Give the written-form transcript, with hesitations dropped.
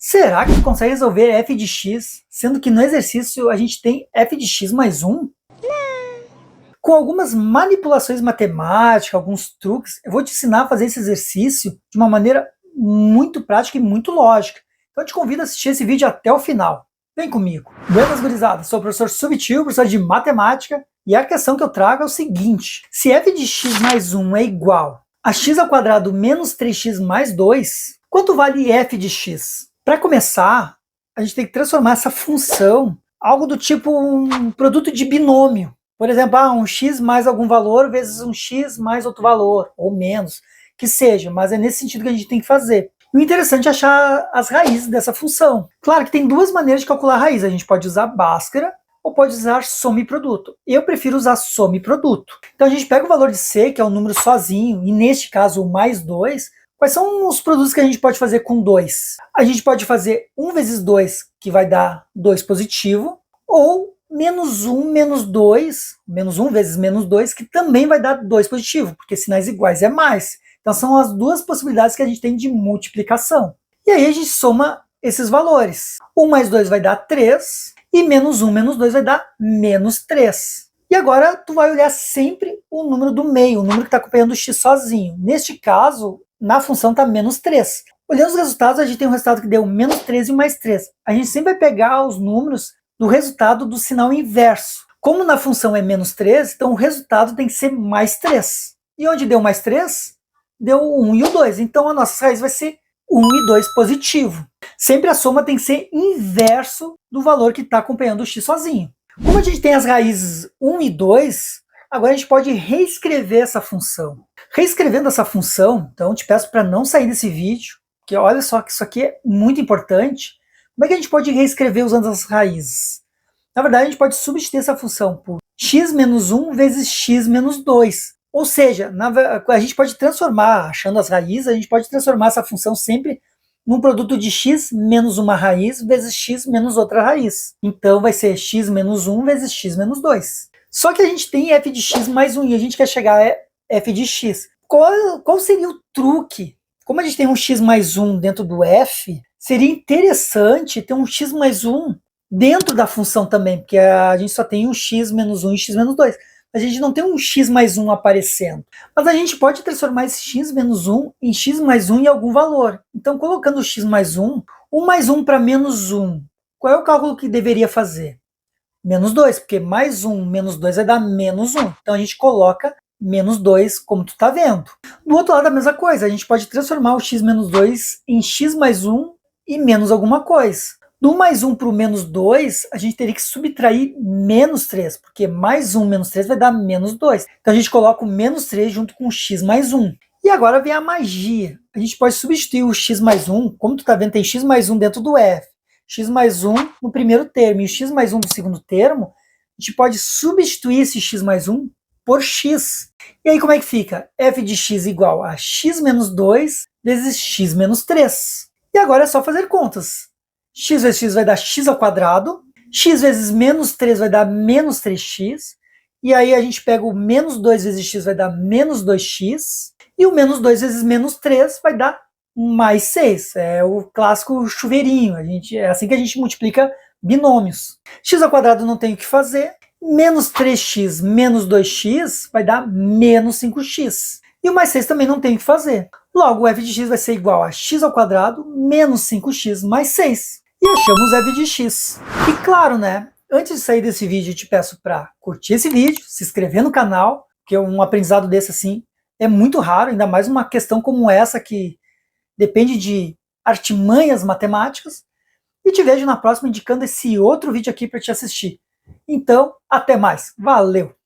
Será que tu consegue resolver f de x, sendo que no exercício a gente tem f de x mais 1? Com algumas manipulações matemáticas, alguns truques, eu vou te ensinar a fazer esse exercício de uma maneira muito prática e muito lógica. Então eu te convido a assistir esse vídeo até o final. Vem comigo. Buenas gurizada, sou o professor Subtil, professor de matemática, e a questão que eu trago é o seguinte: se f de x mais 1 é igual a x ao quadrado menos 3x mais 2, quanto vale f de x? Para começar, a gente tem que transformar essa função algo do tipo um produto de binômio. Por exemplo, um x mais algum valor vezes um x mais outro valor, ou menos, que seja, mas é nesse sentido que a gente tem que fazer. E o interessante é achar as raízes dessa função. Claro que tem duas maneiras de calcular a raiz. A gente pode usar Bhaskara ou pode usar soma e produto. Eu prefiro usar soma e produto. Então a gente pega o valor de c, que é um número sozinho, e neste caso o mais 2. Quais são os produtos que a gente pode fazer com 2? A gente pode fazer 1 vezes 2, que vai dar 2 positivo, ou menos 1 menos 2, menos 1 vezes menos 2, que também vai dar 2 positivo, porque sinais iguais é mais. Então são as duas possibilidades que a gente tem de multiplicação. E aí a gente soma esses valores. 1 mais 2 vai dar 3, e menos 1 menos 2 vai dar menos 3. E agora tu vai olhar sempre o número do meio, o número que está acompanhando o x sozinho. Neste caso, na função está menos 3. Olhando os resultados, a gente tem um resultado que deu menos 3 e mais 3. A gente sempre vai pegar os números do resultado do sinal inverso. Como na função é menos 3, então o resultado tem que ser mais 3. E onde deu mais 3? Deu o 1 e o 2. Então a nossa raiz vai ser 1 e 2 positivo. Sempre a soma tem que ser inverso do valor que está acompanhando o x sozinho. Como a gente tem as raízes 1 e 2, agora a gente pode reescrever essa função. Reescrevendo essa função, então eu te peço para não sair desse vídeo, porque olha só que isso aqui é muito importante. Como é que a gente pode reescrever usando as raízes? Na verdade, a gente pode substituir essa função por x menos 1 vezes x menos 2. Ou seja, a gente pode transformar, achando as raízes, a gente pode transformar essa função sempre num produto de x menos uma raiz vezes x menos outra raiz. Então vai ser x menos 1 vezes x menos 2. Só que a gente tem f de x mais 1 e a gente quer chegar a f de x. Qual seria o truque? Como a gente tem um x mais 1 dentro do f, seria interessante ter um x mais 1 dentro da função também, porque a gente só tem um x menos 1 e x menos 2. A gente não tem um x mais 1 aparecendo. Mas a gente pode transformar esse x menos 1 em x mais 1 em algum valor. Então, colocando o x mais 1, 1 mais 1 para menos 1, qual é o cálculo que deveria fazer? Menos 2, porque mais 1 menos 2 vai dar menos 1. Então, a gente coloca menos 2, como tu está vendo. Do outro lado, a mesma coisa. A gente pode transformar o x menos 2 em x mais 1 e menos alguma coisa. Do 1 mais 1 para o menos 2, a gente teria que subtrair menos 3, porque mais 1 menos 3 vai dar menos 2. Então a gente coloca o menos 3 junto com o x mais 1. E agora vem a magia. A gente pode substituir o x mais 1, como tu está vendo, tem x mais 1 dentro do f. X mais 1 no primeiro termo e o x mais 1 no segundo termo, a gente pode substituir esse x mais 1 por x. E aí como é que fica? F de x igual a x menos 2 vezes x menos 3. E agora é só fazer contas. X vezes x vai dar x ao quadrado, x vezes menos 3 vai dar menos 3x, e aí a gente pega o menos 2 vezes x vai dar menos 2x, e o menos 2 vezes menos 3 vai dar mais 6. É o clássico chuveirinho, é assim que a gente multiplica binômios. X ao quadrado não tem o que fazer, menos 3x menos 2x vai dar menos 5x. E o mais 6 também não tem o que fazer. Logo, o f de x vai ser igual a x ao quadrado menos 5x mais 6. E achamos f de x. E claro, né? Antes de sair desse vídeo, eu te peço para curtir esse vídeo, se inscrever no canal, porque um aprendizado desse assim é muito raro, ainda mais uma questão como essa que depende de artimanhas matemáticas. E te vejo na próxima indicando esse outro vídeo aqui para te assistir. Então, até mais. Valeu!